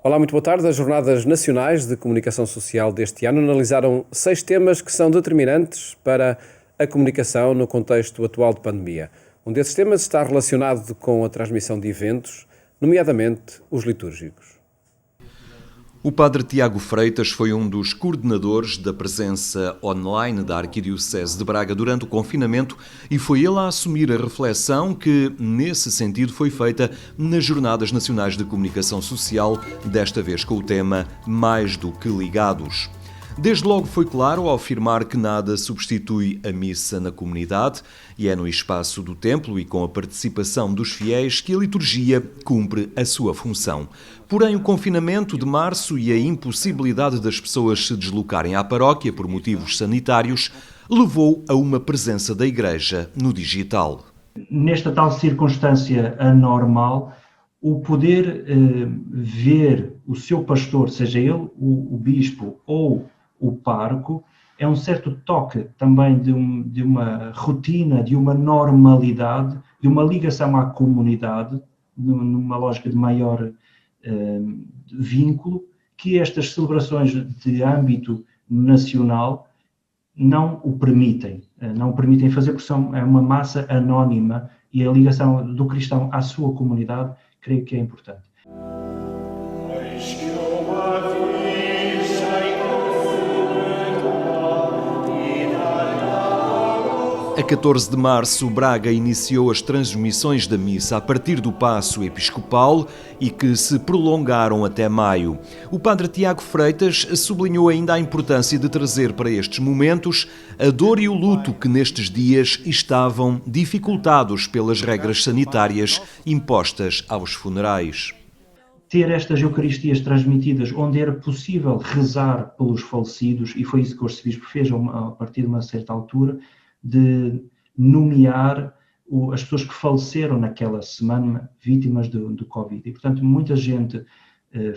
Olá, muito boa tarde. As Jornadas Nacionais de Comunicação Social deste ano analisaram 6 temas que são determinantes para a comunicação no contexto atual de pandemia. Um desses temas está relacionado com a transmissão de eventos, nomeadamente os litúrgicos. O padre Tiago Freitas foi um dos coordenadores da presença online da Arquidiocese de Braga durante o confinamento e foi ele a assumir a reflexão que, nesse sentido, foi feita nas Jornadas Nacionais de Comunicação Social, desta vez com o tema Mais do que Ligados. Desde logo foi claro ao afirmar que nada substitui a missa na comunidade e é no espaço do templo e com a participação dos fiéis que a liturgia cumpre a sua função. Porém, o confinamento de março e a impossibilidade das pessoas se deslocarem à paróquia por motivos sanitários levou a uma presença da Igreja no digital. Nesta tal circunstância anormal, o poder ver o seu pastor, seja ele o bispo ou o pároco, é um certo toque também de uma rotina, de uma normalidade, de uma ligação à comunidade, numa lógica de maior vínculo, que estas celebrações de âmbito nacional não o permitem. Não o permitem fazer porque é uma massa anónima e a ligação do cristão à sua comunidade, creio que é importante. A 14 de março, Braga iniciou as transmissões da missa a partir do Paço Episcopal e que se prolongaram até maio. O padre Tiago Freitas sublinhou ainda a importância de trazer para estes momentos a dor e o luto que nestes dias estavam dificultados pelas regras sanitárias impostas aos funerais. Ter estas Eucaristias transmitidas onde era possível rezar pelos falecidos, e foi isso que o arcebispo fez a partir de uma certa altura, de nomear as pessoas que faleceram naquela semana vítimas do Covid. E, portanto, muita gente,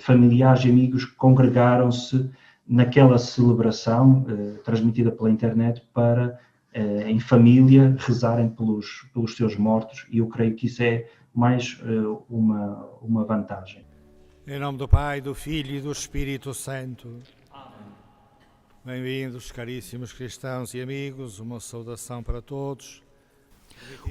familiares e amigos, congregaram-se naquela celebração transmitida pela internet para, em família, rezarem pelos seus mortos, e eu creio que isso é mais uma vantagem. Em nome do Pai, do Filho e do Espírito Santo. Bem-vindos, caríssimos cristãos e amigos, uma saudação para todos.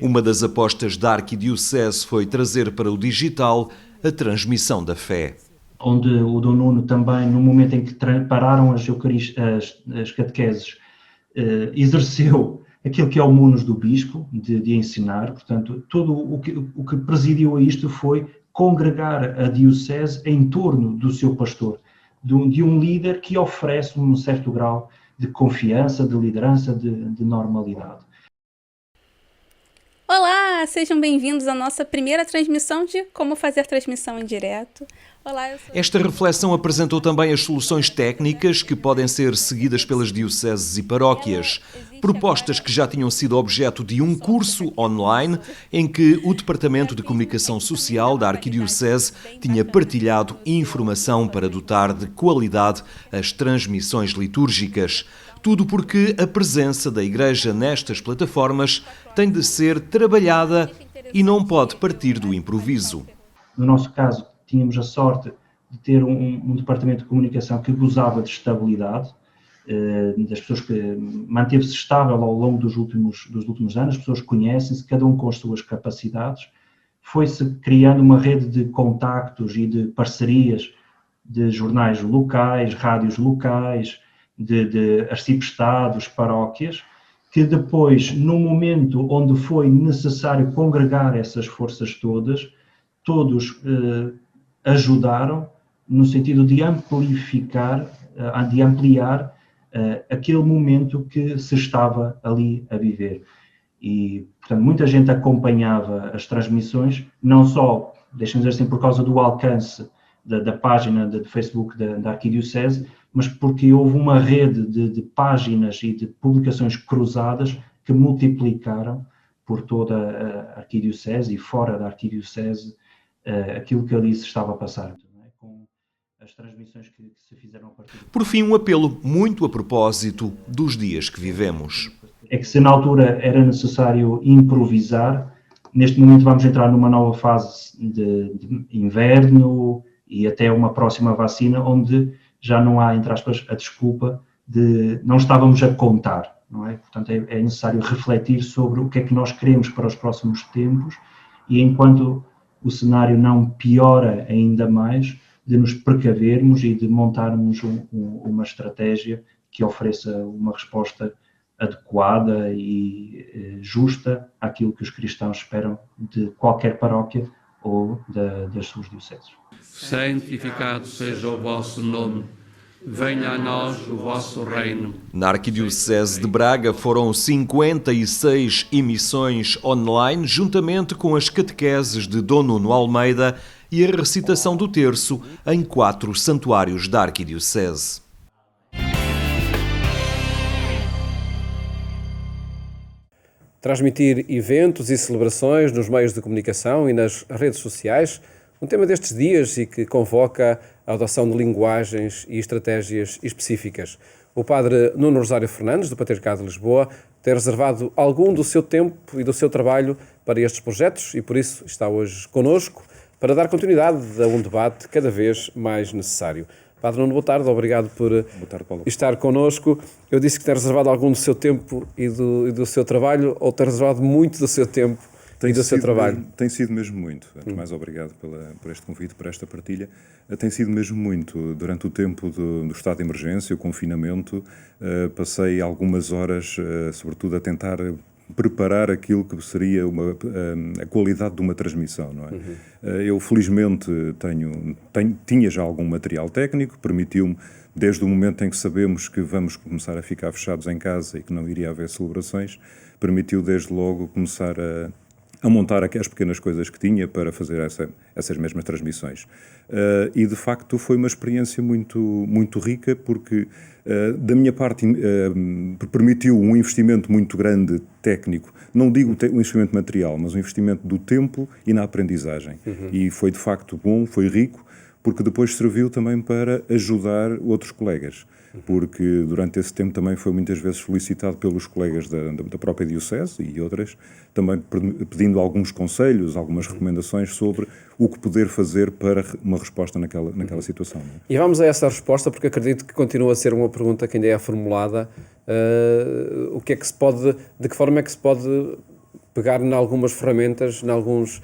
Uma das apostas da Arquidiocese foi trazer para o digital a transmissão da fé. Onde o Dom Nuno também, no momento em que pararam as catequeses, exerceu aquilo que é o munus do bispo, de ensinar. Portanto, tudo o que presidiu a isto foi congregar a diocese em torno do seu pastor, de um líder que oferece um certo grau de confiança, de liderança, de normalidade. Olá, sejam bem-vindos à nossa primeira transmissão de Como Fazer Transmissão em Direto. Olá, eu sou... Esta reflexão apresentou também as soluções técnicas que podem ser seguidas pelas dioceses e paróquias. Propostas que já tinham sido objeto de um curso online em que o Departamento de Comunicação Social da Arquidiocese tinha partilhado informação para dotar de qualidade as transmissões litúrgicas. Tudo porque a presença da Igreja nestas plataformas tem de ser trabalhada e não pode partir do improviso. No nosso caso, tínhamos a sorte de ter um departamento de comunicação que gozava de estabilidade, das pessoas que manteve-se estável ao longo dos últimos anos, as pessoas conhecem-se, cada um com as suas capacidades. Foi-se criando uma rede de contactos e de parcerias de jornais locais, rádios locais, de arciprestados, paróquias, que depois, no momento onde foi necessário congregar essas forças todos ajudaram no sentido de ampliar aquele momento que se estava ali a viver. E, portanto, muita gente acompanhava as transmissões, não só, deixem-me dizer assim, por causa do alcance da página de Facebook da Arquidiocese, mas porque houve uma rede de páginas e de publicações cruzadas que multiplicaram por toda a Arquidiocese e fora da Arquidiocese aquilo que ali se estava a passar, não é? Com as transmissões que se fizeram a partir de... Por fim, um apelo muito a propósito dos dias que vivemos. É que se na altura era necessário improvisar, neste momento vamos entrar numa nova fase de inverno e até uma próxima vacina onde já não há, entre aspas, a desculpa de não estávamos a contar, não é? Portanto, é necessário refletir sobre o que é que nós queremos para os próximos tempos e enquanto o cenário não piora ainda mais, de nos precavermos e de montarmos uma estratégia que ofereça uma resposta adequada e justa àquilo que os cristãos esperam de qualquer paróquia ou das suas dioceses. Santificado seja o vosso nome. Venha a nós o vosso reino. Na Arquidiocese de Braga foram 56 emissões online, juntamente com as catequeses de Dom Nuno Almeida e a recitação do terço em 4 santuários da Arquidiocese. Transmitir eventos e celebrações nos meios de comunicação e nas redes sociais, um tema destes dias e que convoca a adoção de linguagens e estratégias específicas. O padre Nuno Rosário Fernandes, do Patriarcado de Lisboa, tem reservado algum do seu tempo e do seu trabalho para estes projetos e por isso está hoje connosco para dar continuidade a um debate cada vez mais necessário. Padre Nuno, boa tarde, obrigado por estar connosco. Eu disse que tem reservado algum do seu tempo e do seu trabalho, ou tem reservado muito do seu tempo e do seu trabalho? Tem sido mesmo muito. Antes de mais, obrigado por este convite, por esta partilha. Tem sido mesmo muito. Durante o tempo do estado de emergência, o confinamento, passei algumas horas, sobretudo, a tentar preparar aquilo que seria a qualidade de uma transmissão, não é? Eu, felizmente, tinha já algum material técnico, permitiu-me, desde o momento em que sabemos que vamos começar a ficar fechados em casa e que não iria haver celebrações, permitiu, desde logo, começar a montar aquelas pequenas coisas que tinha para fazer essas mesmas transmissões. E, de facto, foi uma experiência muito, muito rica, porque, da minha parte, permitiu um investimento muito grande técnico, não digo um investimento material, mas um investimento do tempo e na aprendizagem. E foi, de facto, bom, foi rico, porque depois serviu também para ajudar outros colegas. Porque durante esse tempo também foi muitas vezes solicitado pelos colegas da própria Diocese e outras, também pedindo alguns conselhos, algumas recomendações sobre o que poder fazer para uma resposta naquela situação. Não é? E vamos a essa resposta, porque acredito que continua a ser uma pergunta que ainda é formulada. O que é que se pode, de que forma é que se pode pegar em algumas ferramentas, em alguns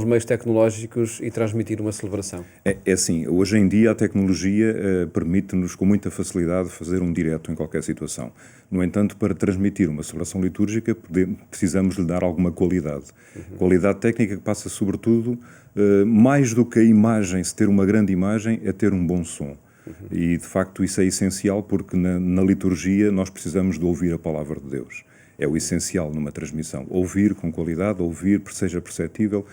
meios tecnológicos e transmitir uma celebração? É assim, hoje em dia a tecnologia permite-nos com muita facilidade fazer um direto em qualquer situação. No entanto, para transmitir uma celebração litúrgica precisamos lhe dar alguma qualidade. Qualidade técnica que passa sobretudo, mais do que a imagem, se ter uma grande imagem, é ter um bom som. E de facto isso é essencial porque na liturgia nós precisamos de ouvir a palavra de Deus. É o essencial numa transmissão. Ouvir com qualidade, ouvir, seja perceptível,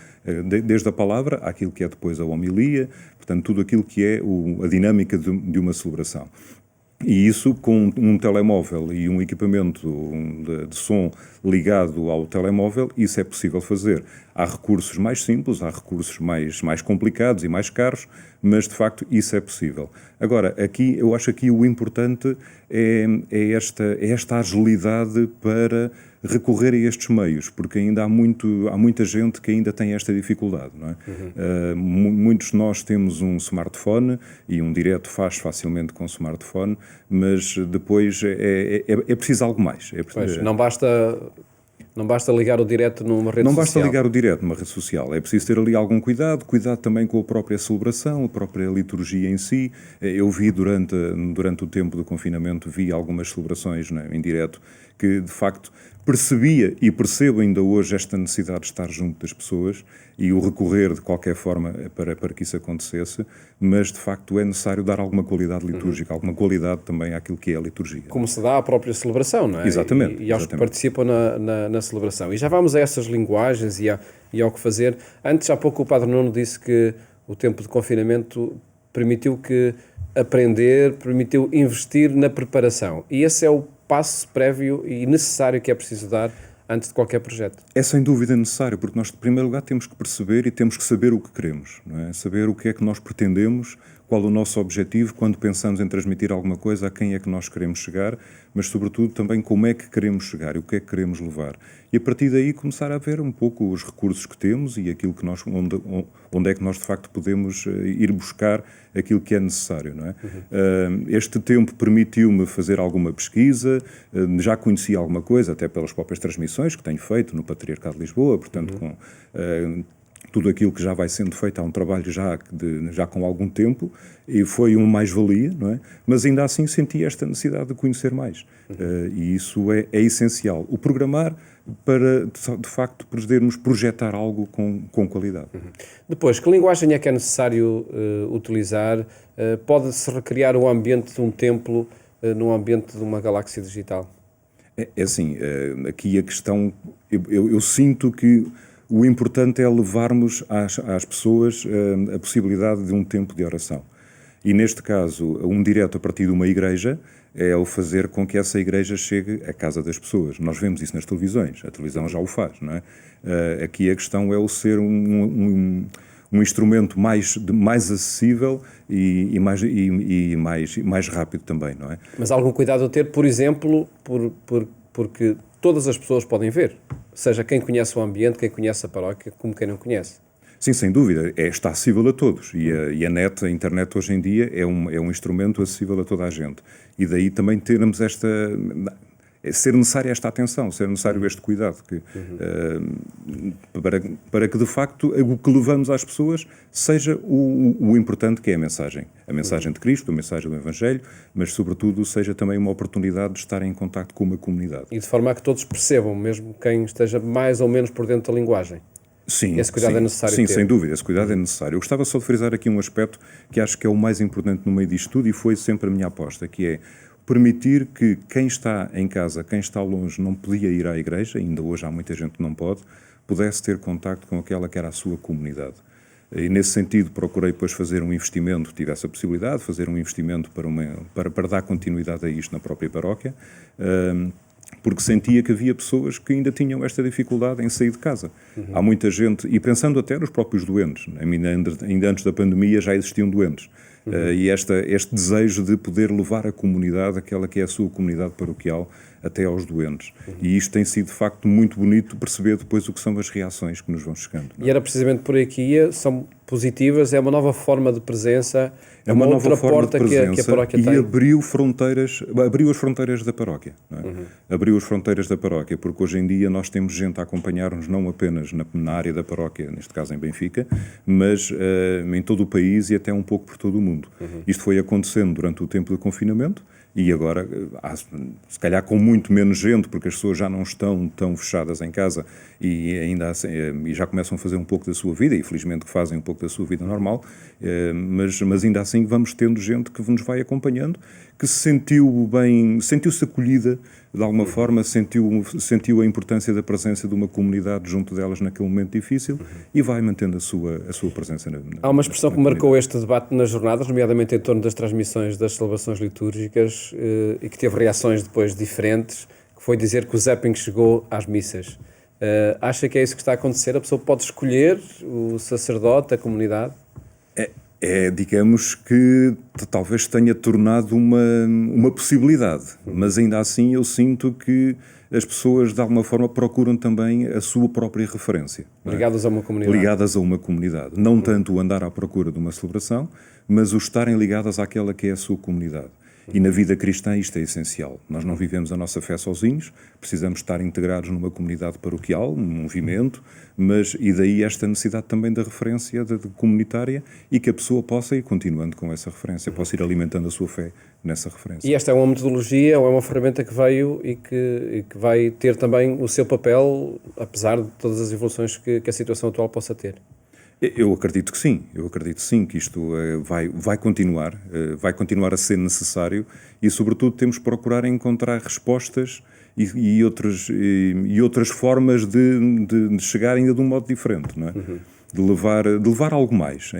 desde a palavra àquilo que é depois a homilia, portanto, tudo aquilo que é a dinâmica de uma celebração. E isso com um telemóvel e um equipamento de som ligado ao telemóvel, isso é possível fazer. Há recursos mais simples, há recursos mais complicados e mais caros, mas de facto isso é possível. Agora, eu acho que o importante é esta agilidade para recorrer a estes meios, porque ainda há muita gente que ainda tem esta dificuldade, não é? Muitos de nós temos um smartphone e um direto faz facilmente com o smartphone, mas depois é preciso algo mais. Pois, não basta ligar o direto numa rede social. Não basta ligar o direto numa rede social. É preciso ter ali algum cuidado também com a própria celebração, a própria liturgia em si. Eu vi durante o tempo do confinamento, vi algumas celebrações, né, em direto, que de facto percebia e percebo ainda hoje esta necessidade de estar junto das pessoas e o recorrer de qualquer forma para que isso acontecesse, mas de facto é necessário dar alguma qualidade litúrgica, alguma qualidade também àquilo que é a liturgia. Como se dá à própria celebração, não é? Exatamente. E aos que participam na celebração. E já vamos a essas linguagens e ao que fazer. Antes, há pouco, o Padre Nuno disse que o tempo de confinamento permitiu investir na preparação. E esse é o passo prévio e necessário que é preciso dar antes de qualquer projeto. É sem dúvida necessário, porque nós, em primeiro lugar, temos que perceber e temos que saber o que queremos, não é? Saber o que é que nós pretendemos, qual o nosso objetivo quando pensamos em transmitir alguma coisa, a quem é que nós queremos chegar, mas sobretudo também como é que queremos chegar e o que é que queremos levar. E a partir daí começar a ver um pouco os recursos que temos e aquilo que nós, onde é que nós de facto podemos ir buscar aquilo que é necessário, não é? Este tempo permitiu-me fazer alguma pesquisa, já conhecia alguma coisa, até pelas próprias transmissões que tenho feito no Patriarcado de Lisboa, portanto com tudo aquilo que já vai sendo feito, há um trabalho já com algum tempo, e foi uma mais-valia, não é? Mas ainda assim senti esta necessidade de conhecer mais. E isso é essencial. O programar para, de facto, podermos projetar algo com qualidade. Depois, que linguagem é que é necessário utilizar? Pode-se recriar o ambiente de um templo no ambiente de uma galáxia digital? É assim, aqui a questão, eu sinto que o importante é levarmos às pessoas a possibilidade de um tempo de oração. E neste caso, um direto a partir de uma igreja é o fazer com que essa igreja chegue à casa das pessoas. Nós vemos isso nas televisões, a televisão já o faz, não é? Aqui a questão é o ser um instrumento mais acessível e mais rápido também, não é? Mas algum cuidado a ter, por exemplo, porque todas as pessoas podem ver, seja quem conhece o ambiente, quem conhece a paróquia, como quem não conhece. Sim, sem dúvida, está acessível a todos e a internet hoje em dia é um instrumento acessível a toda a gente e daí também termos ser necessária esta atenção, ser necessário este cuidado para que de facto o que levamos às pessoas seja o importante, que é a mensagem de Cristo, a mensagem do Evangelho, mas sobretudo seja também uma oportunidade de estar em contacto com uma comunidade. E de forma a que todos percebam, mesmo quem esteja mais ou menos por dentro da linguagem. Sim, esse cuidado é necessário sim, ter. sem dúvida, esse cuidado é necessário. Eu gostava só de frisar aqui um aspecto que acho que é o mais importante no meio disto tudo e foi sempre a minha aposta, que é permitir que quem está em casa, quem está longe, não podia ir à igreja, ainda hoje há muita gente que não pode, pudesse ter contacto com aquela que era a sua comunidade. E nesse sentido procurei depois fazer um investimento, tive essa possibilidade de fazer um investimento para dar continuidade a isto na própria paróquia, porque sentia que havia pessoas que ainda tinham esta dificuldade em sair de casa. Há muita gente, e pensando até nos próprios doentes, ainda antes da pandemia já existiam doentes, e este desejo de poder levar a comunidade, aquela que é a sua comunidade paroquial, até aos doentes. E isto tem sido, de facto, muito bonito perceber depois o que são as reações que nos vão chegando. Não é? E era precisamente por aí que ia, são positivas, é uma nova forma de presença, é uma outra nova forma porta de presença que a paróquia e tem. abriu as fronteiras da paróquia. Não é? Abriu as fronteiras da paróquia, porque hoje em dia nós temos gente a acompanhar-nos não apenas na área da paróquia, neste caso em Benfica, mas em todo o país e até um pouco por todo o mundo. Isto foi acontecendo durante o tempo do confinamento, e agora, se calhar com muito menos gente, porque as pessoas já não estão tão fechadas em casa e ainda assim, e já começam a fazer um pouco da sua vida, e felizmente que fazem um pouco da sua vida normal, mas ainda assim vamos tendo gente que nos vai acompanhando, que se sentiu bem, sentiu-se acolhida de alguma forma, sentiu a importância da presença de uma comunidade junto delas naquele momento difícil e vai mantendo a sua presença Há uma expressão que marcou este debate nas jornadas, nomeadamente em torno das transmissões das celebrações litúrgicas e que teve reações depois diferentes, que foi dizer que o zapping chegou às missas. Acha que é isso que está a acontecer? A pessoa pode escolher o sacerdote, a comunidade? Digamos que talvez tenha tornado uma possibilidade, mas ainda assim eu sinto que as pessoas de alguma forma procuram também a sua própria referência. Ligadas a uma comunidade. Ligadas a uma comunidade. Não tanto o andar à procura de uma celebração, mas o estarem ligadas àquela que é a sua comunidade. E na vida cristã isto é essencial. Nós não vivemos a nossa fé sozinhos, precisamos estar integrados numa comunidade paroquial, num movimento, e daí esta necessidade também da referência comunitária e que a pessoa possa ir continuando com essa referência, possa ir alimentando a sua fé nessa referência. E esta é uma metodologia, ou é uma ferramenta que veio e que vai ter também o seu papel, apesar de todas as evoluções que a situação atual possa ter? Eu acredito sim, que isto vai continuar a ser necessário e, sobretudo, temos que procurar encontrar respostas e outras formas de chegar ainda de um modo diferente, não é? de levar algo mais.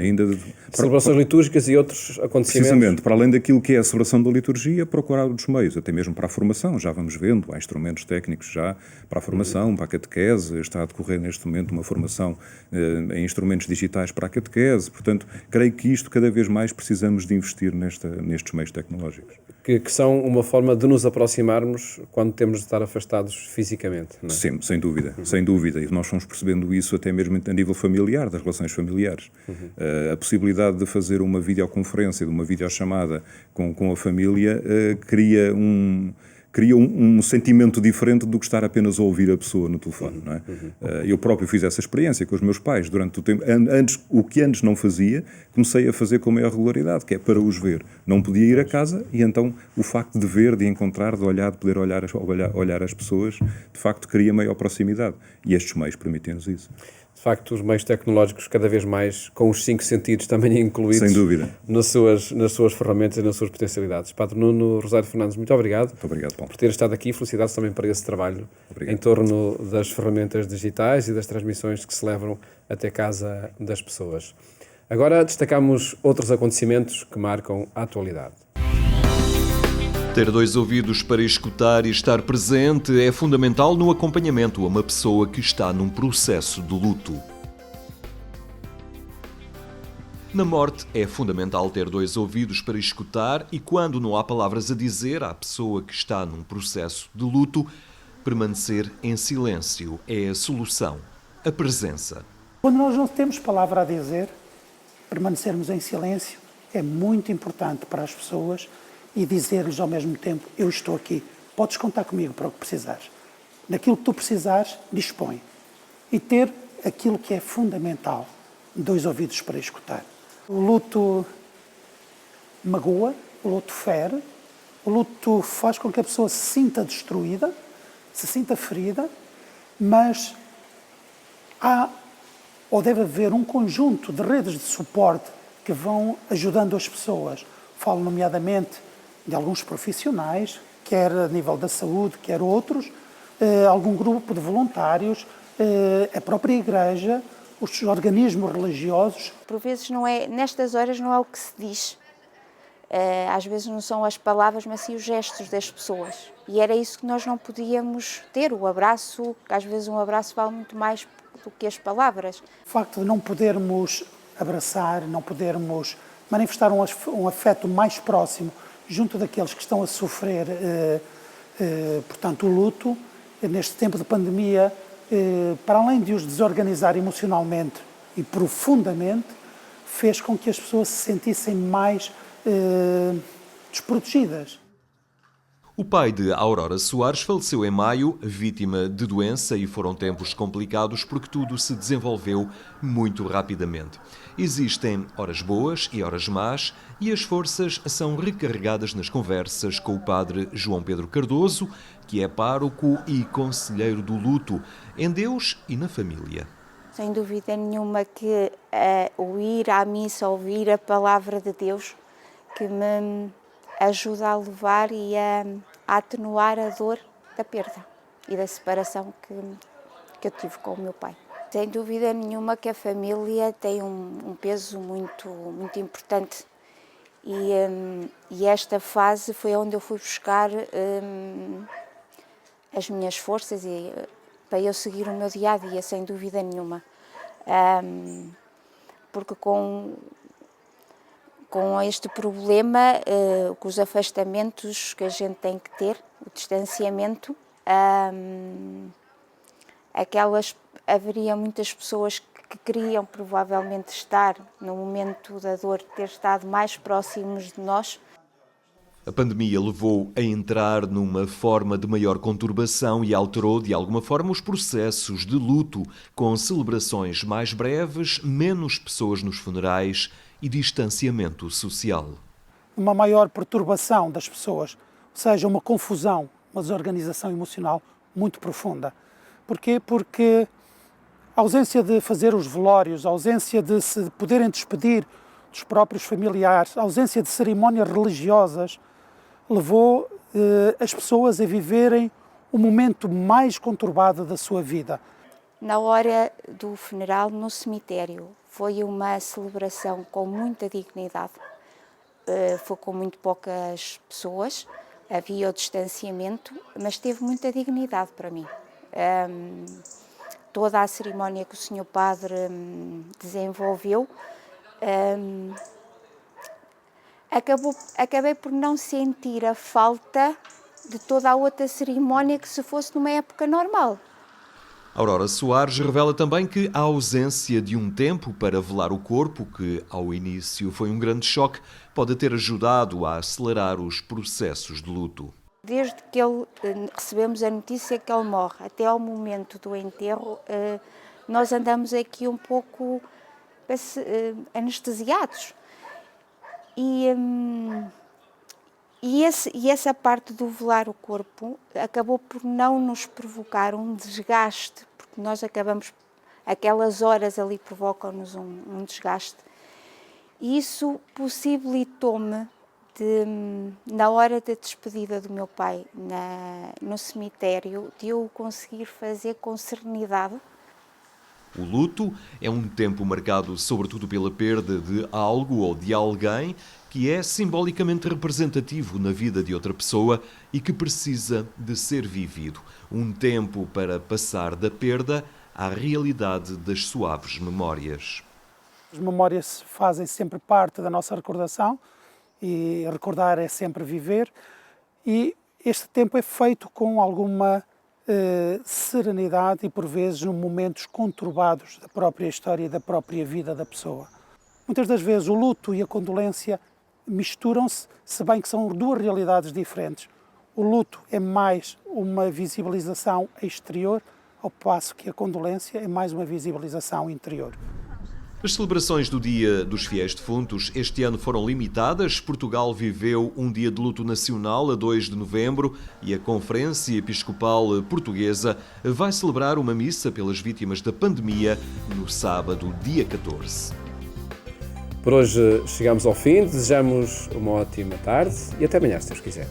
Celebrações litúrgicas e outros acontecimentos. Precisamente, para além daquilo que é a celebração da liturgia, procurar outros meios, até mesmo para a formação. Já vamos vendo, há instrumentos técnicos já para a formação, para a catequese. Está a decorrer neste momento uma formação em instrumentos digitais para a catequese. Portanto, creio que isto cada vez mais precisamos de investir nestes meios tecnológicos. Que são uma forma de nos aproximarmos quando temos de estar afastados fisicamente, não é? Sim, sem dúvida, sem dúvida. E nós fomos percebendo isso até mesmo a nível familiar, das relações familiares. A possibilidade de fazer uma videoconferência, de uma videochamada com a família, cria um sentimento diferente do que estar apenas a ouvir a pessoa no telefone, não é? Eu próprio fiz essa experiência com os meus pais durante o tempo. O que antes não fazia, comecei a fazer com maior regularidade, que é para os ver. Não podia ir a casa e então o facto de ver, de encontrar, de olhar, de poder olhar as pessoas, de facto cria maior proximidade. E estes meios permitem-nos isso. De facto, os meios tecnológicos cada vez mais com os 5 sentidos também incluídos. Sem dúvida. Nas suas ferramentas e nas suas potencialidades. Padre Nuno Rosário Fernandes, muito obrigado. Muito obrigado, Paulo. Por ter estado aqui. Felicidades também para esse trabalho. Obrigado. Em torno das ferramentas digitais e das transmissões que se levam até casa das pessoas. Agora destacamos outros acontecimentos que marcam a atualidade. Ter 2 ouvidos para escutar e estar presente é fundamental no acompanhamento a uma pessoa que está num processo de luto. Na morte é fundamental ter 2 ouvidos para escutar e, quando não há palavras a dizer à pessoa que está num processo de luto, permanecer em silêncio é a solução, a presença. Quando nós não temos palavra a dizer, permanecermos em silêncio é muito importante para as pessoas e dizer-lhes ao mesmo tempo: eu estou aqui, podes contar comigo para o que precisares. Naquilo que tu precisares, dispõe. E ter aquilo que é fundamental, 2 ouvidos para escutar. O luto magoa, o luto fere, o luto faz com que a pessoa se sinta destruída, se sinta ferida, mas há ou deve haver um conjunto de redes de suporte que vão ajudando as pessoas. Falo nomeadamente de alguns profissionais, quer a nível da saúde, quer outros, algum grupo de voluntários, a própria igreja, os organismos religiosos. Por vezes nestas horas não é o que se diz. Às vezes não são as palavras, mas sim os gestos das pessoas. E era isso que nós não podíamos ter, o abraço, que às vezes um abraço vale muito mais do que as palavras. O facto de não podermos abraçar, não podermos manifestar um afeto mais próximo junto daqueles que estão a sofrer, portanto, o luto, neste tempo de pandemia, para além de os desorganizar emocionalmente e profundamente, fez com que as pessoas se sentissem mais desprotegidas. O pai de Aurora Soares faleceu em maio, vítima de doença, e foram tempos complicados porque tudo se desenvolveu muito rapidamente. Existem horas boas e horas más e as forças são recarregadas nas conversas com o padre João Pedro Cardoso, que é pároco e conselheiro do luto, em Deus e na família. Sem dúvida nenhuma que o ir à missa, ouvir a palavra de Deus, que me ajuda a levar e a atenuar a dor da perda e da separação que eu tive com o meu pai. Sem dúvida nenhuma que a família tem um peso muito, muito importante e esta fase foi onde eu fui buscar as minhas forças para eu seguir o meu dia-a-dia, sem dúvida nenhuma. Porque com este problema, com os afastamentos que a gente tem que ter, o distanciamento, haveria muitas pessoas que queriam provavelmente estar no momento da dor, ter estado mais próximos de nós. A pandemia levou a entrar numa forma de maior conturbação e alterou de alguma forma os processos de luto, com celebrações mais breves, menos pessoas nos funerais e distanciamento social. Uma maior perturbação das pessoas, ou seja, uma confusão, uma desorganização emocional muito profunda. Porquê? Porque a ausência de fazer os velórios, a ausência de se poderem despedir dos próprios familiares, a ausência de cerimónias religiosas, levou as pessoas a viverem o momento mais conturbado da sua vida. Na hora do funeral, no cemitério, foi uma celebração com muita dignidade. Foi com muito poucas pessoas, havia o distanciamento, mas teve muita dignidade para mim. Toda a cerimónia que o Sr. Padre desenvolveu, acabei por não sentir a falta de toda a outra cerimónia que se fosse numa época normal. Aurora Soares revela também que a ausência de um tempo para velar o corpo, que ao início foi um grande choque, pode ter ajudado a acelerar os processos de luto. Desde que recebemos a notícia que ele morre até ao momento do enterro, nós andamos aqui um pouco anestesiados. E essa parte do velar o corpo acabou por não nos provocar um desgaste, porque nós aquelas horas ali provocam-nos um desgaste. E isso possibilitou-me, na hora da despedida do meu pai no cemitério, de eu conseguir fazer com serenidade. O luto é um tempo marcado sobretudo pela perda de algo ou de alguém que é simbolicamente representativo na vida de outra pessoa e que precisa de ser vivido. Um tempo para passar da perda à realidade das suaves memórias. As memórias fazem sempre parte da nossa recordação e recordar é sempre viver, e este tempo é feito com alguma serenidade e por vezes em momentos conturbados da própria história e da própria vida da pessoa. Muitas das vezes o luto e a condolência misturam-se, se bem que são duas realidades diferentes. O luto é mais uma visibilização exterior, ao passo que a condolência é mais uma visibilização interior. As celebrações do Dia dos Fiéis Defuntos este ano foram limitadas. Portugal viveu um dia de luto nacional a 2 de novembro e a Conferência Episcopal Portuguesa vai celebrar uma missa pelas vítimas da pandemia no sábado, dia 14. Por hoje chegamos ao fim, desejamos uma ótima tarde e até amanhã, se Deus quiser.